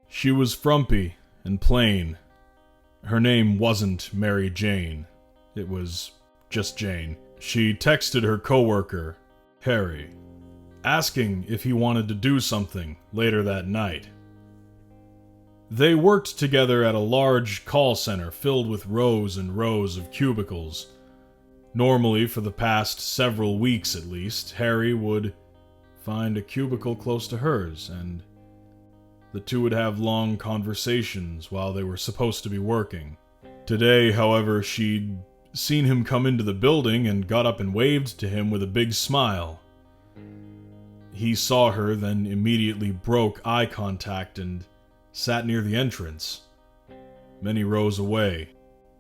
She was frumpy and plain. Her name wasn't Mary Jane. It was just Jane. She texted her coworker, Harry, asking if he wanted to do something later that night. They worked together at a large call center filled with rows and rows of cubicles. Normally, for the past several weeks at least, Harry would find a cubicle close to hers, and the two would have long conversations while they were supposed to be working. Today, however, she'd seen him come into the building and got up and waved to him with a big smile. He saw her, then immediately broke eye contact and sat near the entrance, many rows away.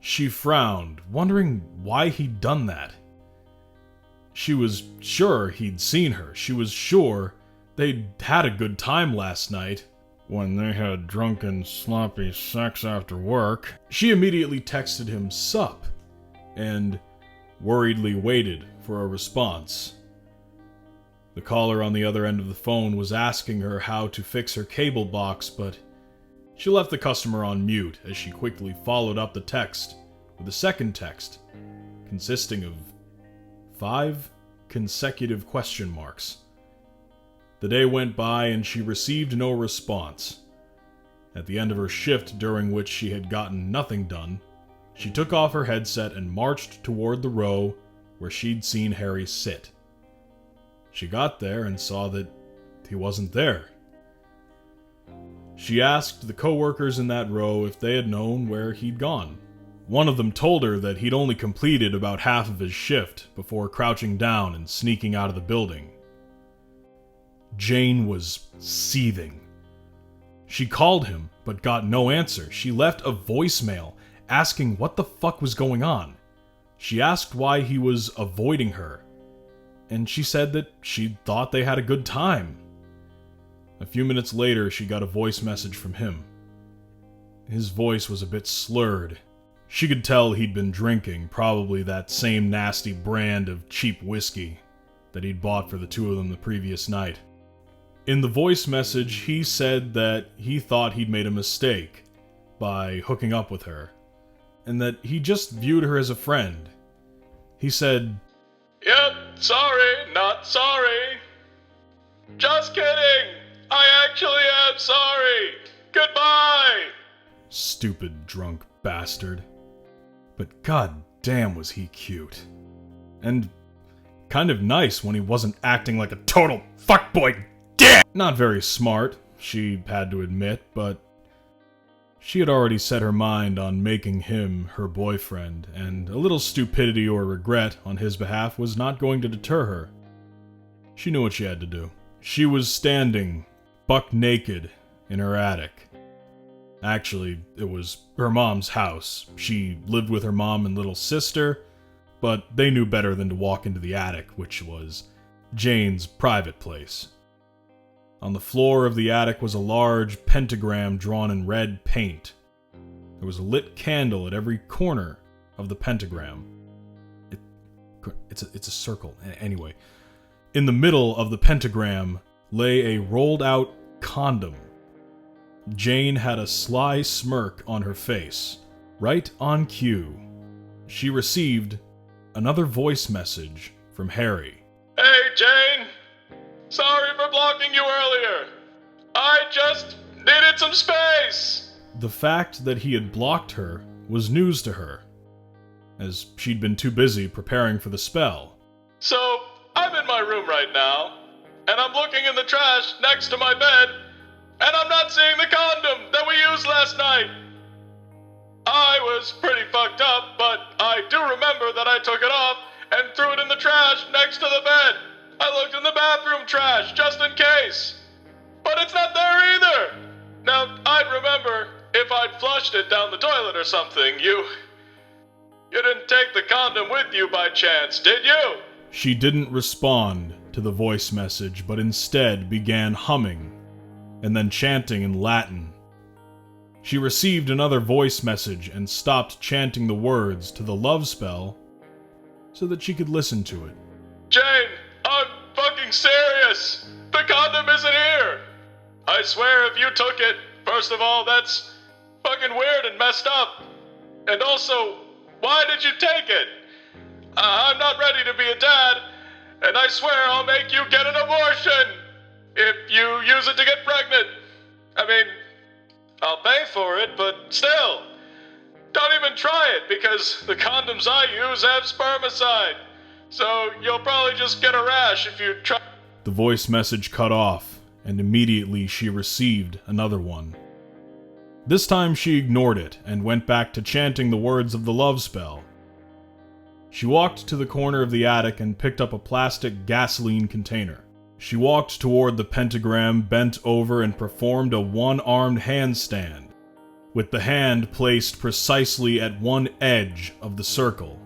She frowned, wondering why he'd done that. She was sure he'd seen her. She was sure they'd had a good time last night when they had drunken, sloppy sex after work. She immediately texted him sup and worriedly waited for a response. The caller on the other end of the phone was asking her how to fix her cable box, but she left the customer on mute as she quickly followed up the text with a second text, consisting of 5 consecutive question marks. The day went by and she received no response. At the end of her shift, during which she had gotten nothing done, she took off her headset and marched toward the row where she'd seen Harry sit. She got there and saw that he wasn't there. She asked the coworkers in that row if they had known where he'd gone. One of them told her that he'd only completed about half of his shift before crouching down and sneaking out of the building. Jane was seething. She called him, but got no answer. She left a voicemail asking what the fuck was going on. She asked why he was avoiding her, and she said that she thought they had a good time. A few minutes later, she got a voice message from him. His voice was a bit slurred. She could tell he'd been drinking, probably that same nasty brand of cheap whiskey that he'd bought for the two of them the previous night. In the voice message, he said that he thought he'd made a mistake by hooking up with her, and that he just viewed her as a friend. He said, "Yep, sorry, not sorry. Just kidding. I actually am sorry. Goodbye." Stupid drunk bastard. But god damn was he cute. And kind of nice when he wasn't acting like a total fuckboy. Damn! Not very smart, she had to admit, but she had already set her mind on making him her boyfriend, and a little stupidity or regret on his behalf was not going to deter her. She knew what she had to do. She was standing, buck naked, in her attic. Actually, it was her mom's house. She lived with her mom and little sister, but they knew better than to walk into the attic, which was Jane's private place. On the floor of the attic was a large pentagram drawn in red paint. There was a lit candle at every corner of the pentagram. It's a circle. Anyway, in the middle of the pentagram lay a rolled-out condom. Jane had a sly smirk on her face. Right on cue, she received another voice message from Harry. "Hey, Jane. Sorry for blocking you earlier. I just needed some space." The fact that he had blocked her was news to her, as she'd been too busy preparing for the spell. "So, I'm in my room right now, and I'm looking in the trash next to my bed, and I'm not seeing the condom that we used last night. I was pretty fucked up, but I do remember that I took it off and threw it in the trash next to the bed. I looked in the bathroom trash just in case, but it's not there either. Now, I'd remember if I'd flushed it down the toilet or something. You didn't take the condom with you by chance, did you?" She didn't respond to the voice message, but instead began humming and then chanting in Latin. She received another voice message and stopped chanting the words to the love spell so that she could listen to it. "Jane, I'm fucking serious. The condom isn't here. I swear if you took it, First of all, that's fucking weird and messed up. And also, why did you take it? I'm not ready to be a dad, and I swear I'll make you get an abortion if you use it to get pregnant. I mean, I'll pay for it, but still, don't even try it because the condoms I use have spermicide. So you'll probably just get a rash if you try. The voice message cut off, and immediately she received another one. This time she ignored it and went back to chanting the words of the love spell. She walked to the corner of the attic and picked up a plastic gasoline container. She walked toward the pentagram, bent over, and performed a one-armed handstand, with the hand placed precisely at one edge of the circle.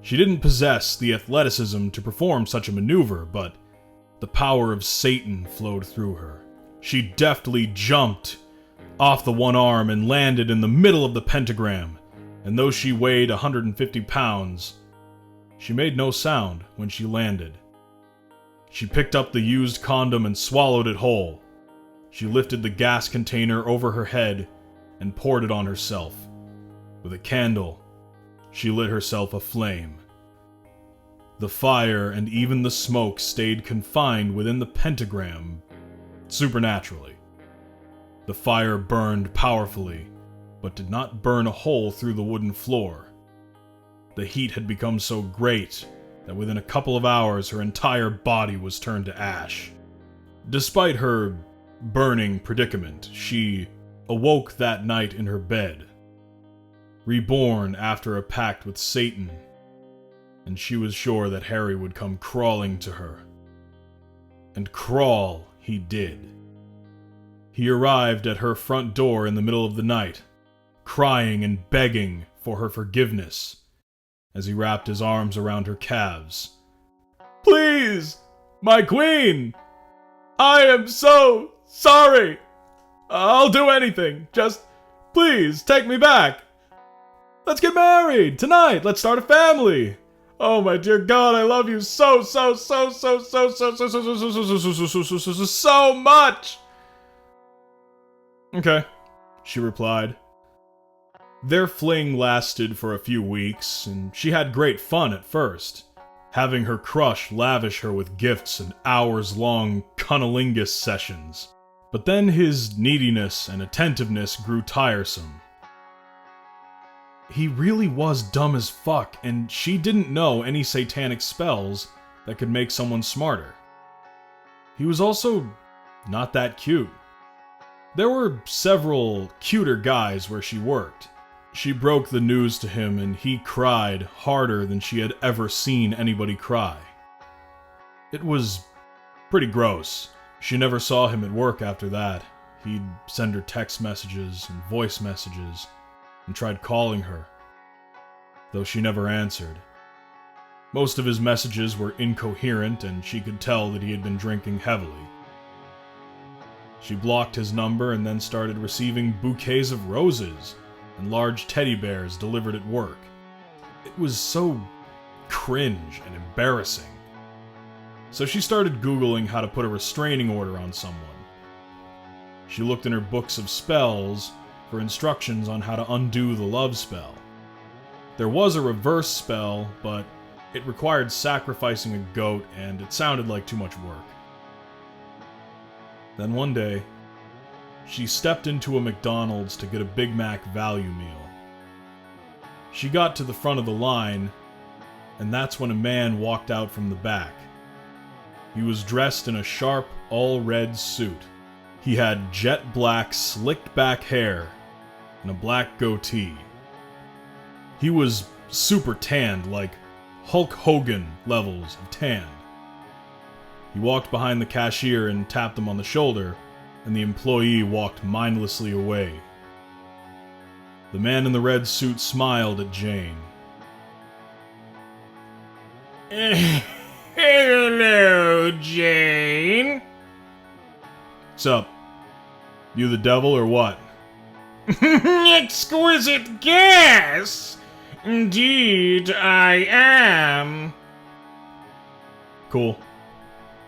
She didn't possess the athleticism to perform such a maneuver, but the power of Satan flowed through her. She deftly jumped off the one arm and landed in the middle of the pentagram, and though she weighed 150 pounds, she made no sound when she landed. She picked up the used condom and swallowed it whole. She lifted the gas container over her head and poured it on herself. With a candle, she lit herself a flame. The fire and even the smoke stayed confined within the pentagram supernaturally. The fire burned powerfully, but did not burn a hole through the wooden floor. The heat had become so great that within a couple of hours her entire body was turned to ash. Despite her burning predicament, she awoke that night in her bed, reborn after a pact with Satan, and she was sure that Harry would come crawling to her. And crawl he did. He arrived at her front door in the middle of the night, crying and begging for her forgiveness as he wrapped his arms around her calves. "Please, my queen! I am so sorry! I'll do anything. Just, please, take me back. Let's get married tonight. Let's start a family. Oh my dear God, I love you so much." "Okay," she replied. Their fling lasted for a few weeks, and she had great fun at first, having her crush lavish her with gifts and hours-long cunnilingus sessions. But then his neediness and attentiveness grew tiresome. He really was dumb as fuck, and she didn't know any satanic spells that could make someone smarter. He was also not that cute. There were several cuter guys where she worked. She broke the news to him, and he cried harder than she had ever seen anybody cry. It was pretty gross. She never saw him at work after that. He'd send her text messages and voice messages, and tried calling her, though she never answered. Most of his messages were incoherent, and she could tell that he had been drinking heavily. She blocked his number and then started receiving bouquets of roses and large teddy bears delivered at work. It was so cringe and embarrassing. So she started Googling how to put a restraining order on someone. She looked in her books of spells for instructions on how to undo the love spell. There was a reverse spell, but it required sacrificing a goat, and it sounded like too much work. Then one day, she stepped into a McDonald's to get a Big Mac value meal. She got to the front of the line, and that's when a man walked out from the back. He was dressed in a sharp, all-red suit. He had jet black, slicked-back hair and a black goatee. He was super tanned, like Hulk Hogan levels of tanned. He walked behind the cashier and tapped him on the shoulder, and the employee walked mindlessly away. The man in the red suit smiled at Jane. Hello, Jane. "What's up? You the devil or what?" Exquisite guess! Indeed, I am. "Cool.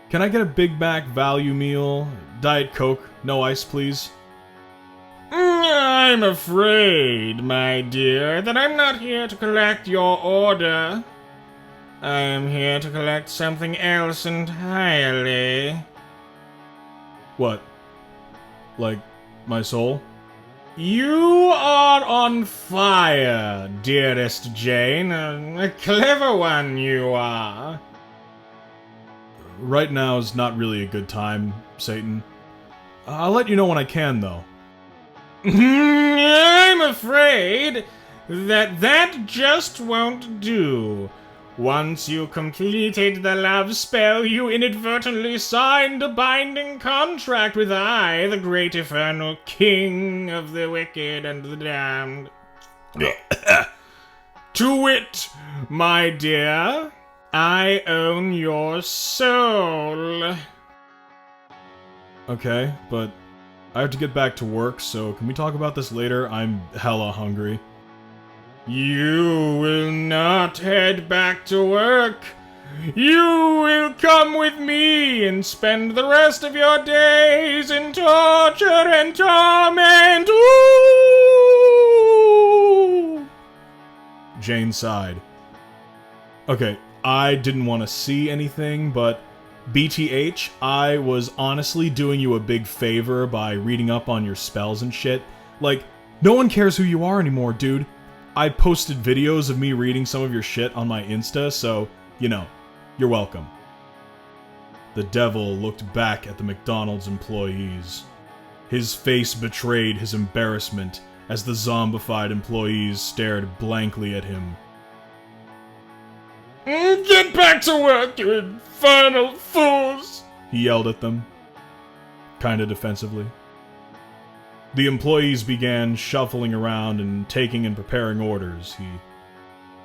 Can I get a Big Mac value meal? Diet Coke, no ice, please?" I'm afraid, my dear, that I'm not here to collect your order. I am here to collect something else entirely. What? Like, my soul? You are on fire, dearest Jane. A clever one you are. Right now is not really a good time, Satan. I'll let you know when I can, though. I'm afraid that just won't do. Once you completed the love spell, you inadvertently signed a binding contract with I, the great eternal king of the wicked and the damned. To wit, my dear, I own your soul. Okay, but I have to get back to work, so can we talk about this later? I'm hella hungry. You will not head back to work. You will come with me and spend the rest of your days in torture and torment. Ooh! Jane sighed. Okay, I didn't want to see anything, but BTH, I was honestly doing you a big favor by reading up on your spells and shit. Like, no one cares who you are anymore, dude. I posted videos of me reading some of your shit on my Insta, so, you know, you're welcome. The devil looked back at the McDonald's employees. His face betrayed his embarrassment as the zombified employees stared blankly at him. Get back to work, you infernal fools! He yelled at them, kinda defensively. The employees began shuffling around and taking and preparing orders. He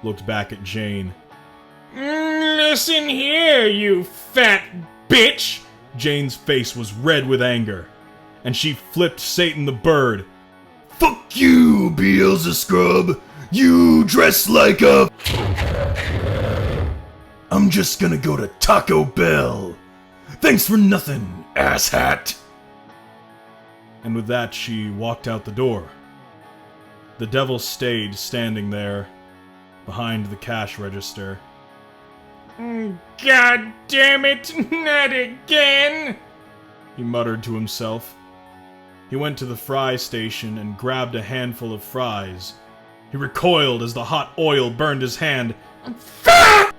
looked back at Jane. Listen here, you fat bitch! Jane's face was red with anger, and she flipped Satan the bird. Fuck you, Beelzescrub! You dress like a... I'm just gonna go to Taco Bell. Thanks for nothing, asshat. And with that, she walked out the door. The devil stayed standing there, behind the cash register. God damn it, not again! He muttered to himself. He went to the fry station and grabbed a handful of fries. He recoiled as the hot oil burned his hand. Fuck!